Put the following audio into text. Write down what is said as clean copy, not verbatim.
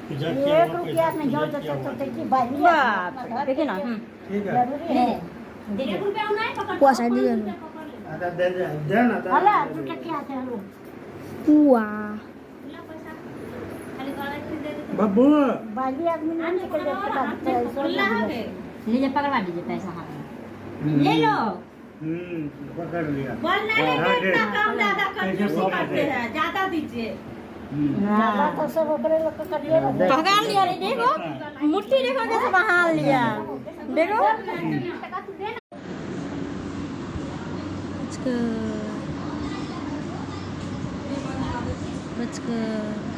पूजा एक किया रुपया में जोड़ देते तो देखिए भाई बाप देखिए ना ठीक है जरूरी है puasa dia आता दे ना अरे तू क्या है लो wah बाबू बाली आदमी नहीं निकल जाता है ले जा पकड़वा दीजिए पैसा हाथ में ले लो पकड़ लिया बोलने में इतना कम ज्यादा कंजूसी करते हैं, ज्यादा दीजिए। ज्यादा तो सब ओकरे लोग कर लिए पकड़ लिया रे देखो मुट्ठी देखो कैसे बहा लिया देखो let's go